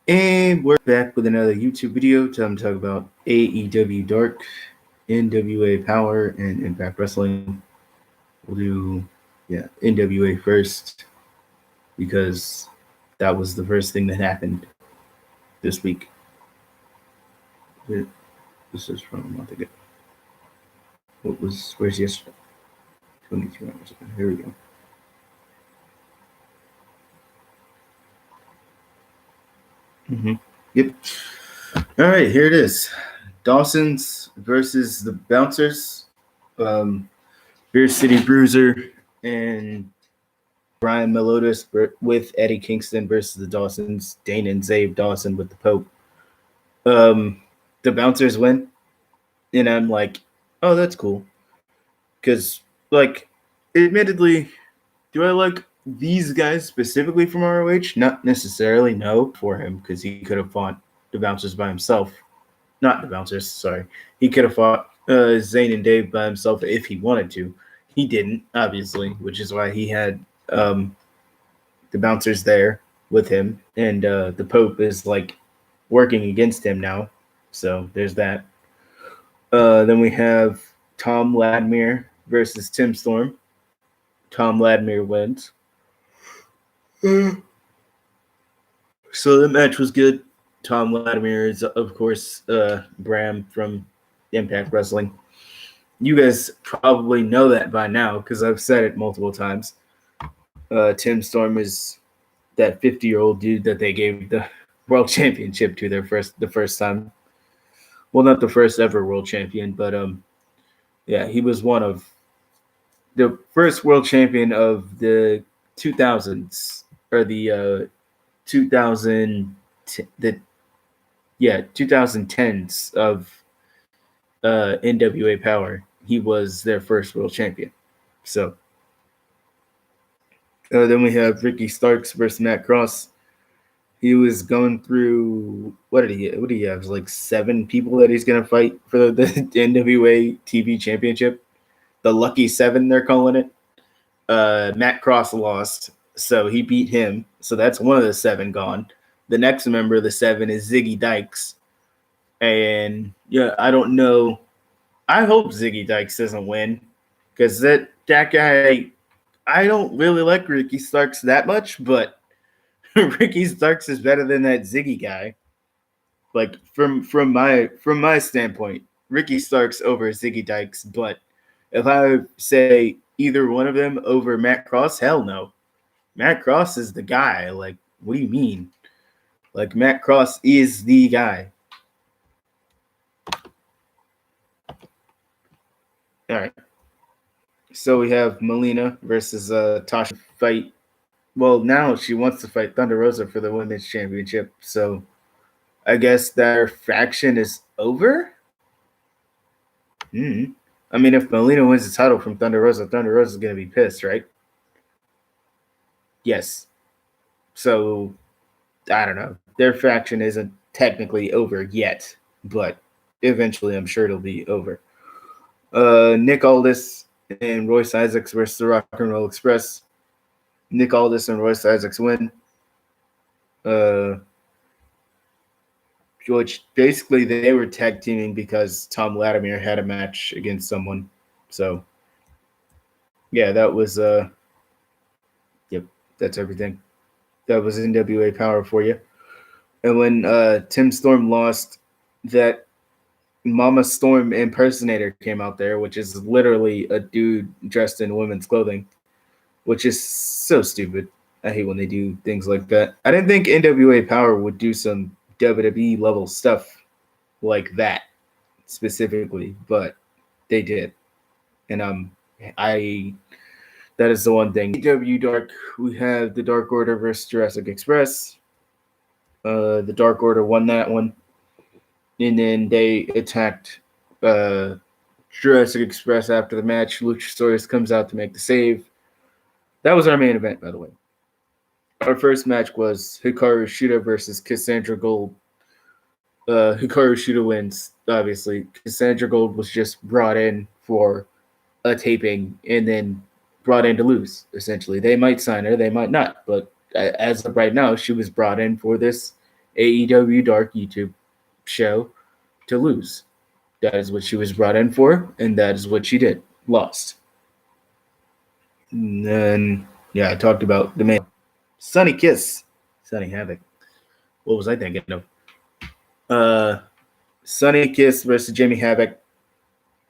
And we're back with another YouTube video. Time to talk about AEW Dark, NWA Power, and Impact Wrestling. We'll do, NWA first because that was the first thing that happened this week. This is from a month ago. Where's yesterday? 22 hours ago. Here we go. Yep. All right, here it is. Dawson's versus the Bouncers. Beer City Bruiser and Brian Melodis with Eddie Kingston versus the Dawsons. Dane and Zabe Dawson with the Pope. The Bouncers win, and I'm like, oh, that's cool. Because, like, admittedly, do I like these guys specifically from ROH? Not necessarily, no, for him, because he could have fought the Bouncers by himself. Not the Bouncers, sorry. He could have fought Zayn and Dave by himself if he wanted to. He didn't, obviously, which is why he had the Bouncers there with him. And the Pope is, like, working against him now. So there's that. Then we have Tom Ladmere versus Tim Storm. Tom Ladmere wins. So the match was good. Tom Ladmere is, of course, Bram from Impact Wrestling. You guys probably know that by now because I've said it multiple times. Tim Storm is that 50-year-old dude that they gave the world championship to the first time. Well, not the first ever world champion, but yeah, he was one of the first world champion of the 2000s or the 2010s of NWA Power. He was their first world champion. So then we have Ricky Starks versus Matt Cross. He was going through what did he have? Like 7 people that he's gonna fight for the NWA TV Championship. The Lucky 7, they're calling it. Matt Cross lost, so he beat him. So that's one of the 7 gone. The next member of the 7 is Ziggy Dykes. And yeah, I don't know. I hope Ziggy Dykes doesn't win because that guy. I don't really like Ricky Starks that much, but Ricky Starks is better than that Ziggy guy. Like from my standpoint, Ricky Starks over Ziggy Dykes. But if I say either one of them over Matt Cross, hell no. Matt Cross is the guy. Like, what do you mean? Like, Matt Cross is the guy. All right. So we have Melina versus Tasha fight. Well, now she wants to fight Thunder Rosa for the women's championship. So I guess their faction is over. I mean, if Melina wins the title from Thunder Rosa is going to be pissed, right? Yes. So I don't know. Their faction isn't technically over yet, but eventually I'm sure it'll be over. Nick Aldis and Royce Isaacs versus the Rock and Roll Express. Nick Aldis and Royce Isaacs win. Which basically they were tag teaming because Tom Latimer had a match against someone. So yeah, that was yep, that's everything. That was NWA Power for you. And when Tim Storm lost, that Mama Storm impersonator came out there, which is literally a dude dressed in women's clothing, which is so stupid. I hate when they do things like that. I didn't think NWA Power would do some WWE level stuff like that specifically, but they did. And that is the one thing. AEW Dark, we have the Dark Order versus Jurassic Express. The Dark Order won that one. And then they attacked Jurassic Express after the match. Luchasaurus comes out to make the save. That was our main event, by the way. Our first match was Hikaru Shida versus Cassandra Gold. Hikaru Shida wins, obviously. Cassandra Gold was just brought in for a taping and then brought in to lose, essentially. They might sign her, they might not. But as of right now, she was brought in for this AEW Dark YouTube show to lose. That is what she was brought in for, and that is what she did. Lost. And then, yeah, I talked about the man. Sunny Kiss. Sunny Havoc. What was I thinking of? Sunny Kiss versus Jamie Havoc.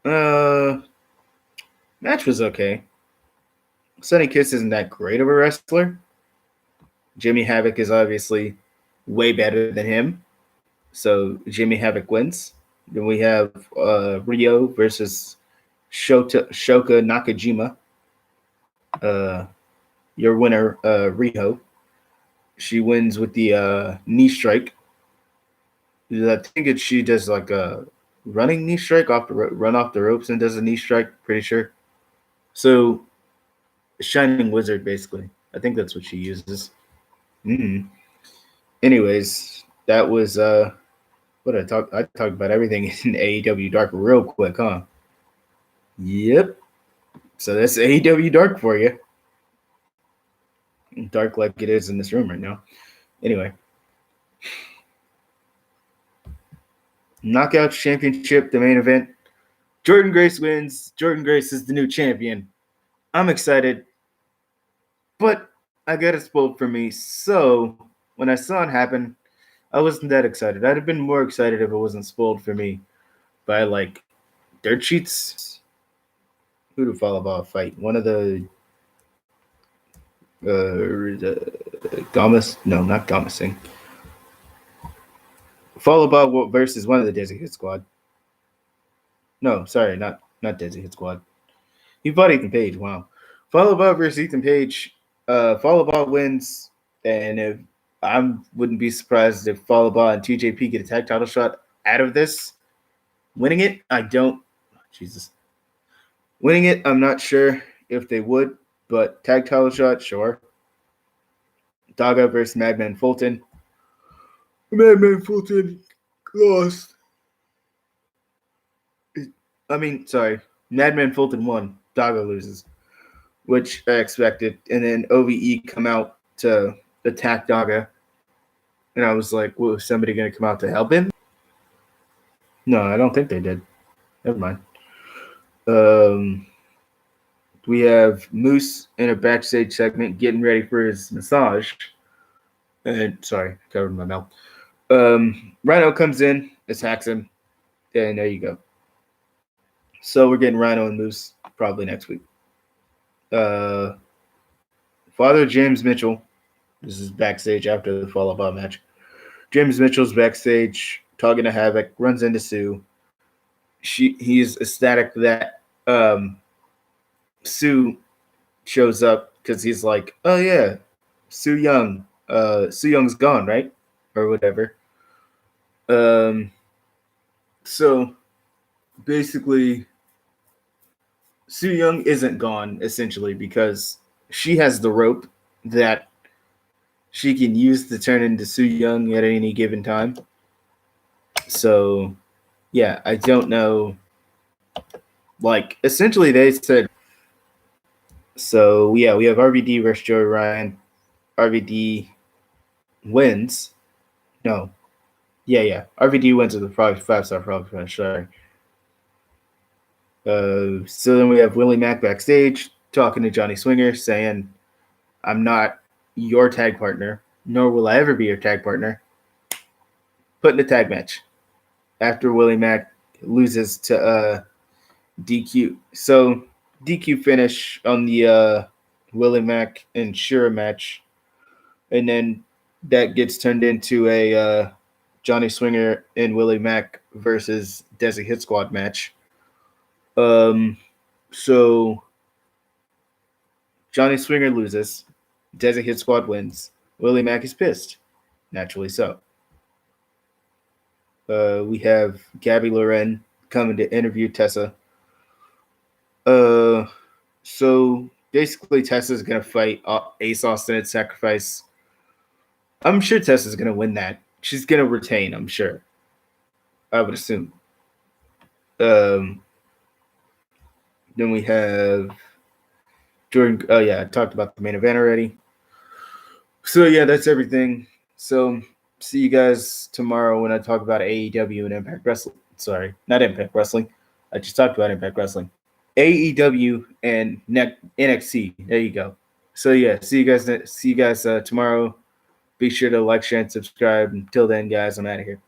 Match was okay. Sunny Kiss isn't that great of a wrestler. Jimmy Havoc is obviously way better than him. So Jimmy Havoc wins. Then we have Rio versus Shoka Nakajima. Your winner, Rio. She wins with the knee strike. I think she does like a running knee strike run off the ropes and does a knee strike. Pretty sure. So, Shining Wizard, basically. I think that's what she uses. Mm-hmm. Anyways, that was what I talked. I talked about everything in AEW Dark real quick, huh? Yep. So that's AEW Dark for you. Dark like it is in this room right now. Anyway. Knockouts Championship, the main event. Jordynne Grace wins. Jordynne Grace is the new champion. I'm excited. But I got it spoiled for me. So when I saw it happen, I wasn't that excited. I'd have been more excited if it wasn't spoiled for me by like dirt sheets. Who to follow about a fight? One of the Gamas? No, not Gamasing. Follow Bob versus one of the Desi Hit Squad. No, sorry, not Desi Hit Squad. He fought Ethan Page. Wow. Follow Bob versus Ethan Page. Follow Bob wins, and if I wouldn't be surprised if Follow Bob and TJP get a tag title shot out of this. Winning it, I don't. Jesus. Winning it, I'm not sure if they would, but tag title shot, sure. Daga versus Madman Fulton. Madman Fulton lost. Madman Fulton won. Daga loses, which I expected. And then OVE come out to attack Daga. And I was like, well, is somebody going to come out to help him? No, I don't think they did. Never mind. We have Moose in a backstage segment getting ready for his massage. And sorry, covered my mouth. Rhino comes in, attacks him, and there you go. So we're getting Rhino and Moose probably next week. Father James Mitchell, this is backstage after the Fall Out match. James Mitchell's backstage talking to Havoc, runs into Sue. He's ecstatic that Sue shows up because he's like, oh yeah, Sue Young. Sue Young's gone, right? Or whatever. So basically, Sue Young isn't gone, essentially, because she has the rope that she can use to turn into Sue Young at any given time. So, yeah, I don't know. Like, essentially, they said. So, yeah, we have RVD versus Joey Ryan. RVD wins. No. Yeah. RVD wins with a 5-star frog finish. Sorry. So then we have Willie Mack backstage talking to Johnny Swinger, saying, I'm not your tag partner, nor will I ever be your tag partner. Put in a tag match after Willie Mack loses to DQ. So DQ finish on the Willie Mack and Shira match. And then that gets turned into a Johnny Swinger and Willie Mack versus Desi Hit Squad match. So Johnny Swinger loses. Desi Hit Squad wins. Willie Mack is pissed. Naturally so. We have Gabby Loren coming to interview Tessa. So basically Tessa's going to fight Ace Austin at Sacrifice. I'm sure Tessa's going to win that. She's going to retain, I'm sure. I would assume. Then we have Jordan. I talked about the main event already. So yeah, that's everything. So see you guys tomorrow when I talk about AEW and Impact Wrestling. Sorry, not Impact Wrestling. I just talked about Impact Wrestling. AEW and NXT. There you go. So yeah, see you guys. See you guys tomorrow. Be sure to like, share, and subscribe. Until then, guys, I'm out of here.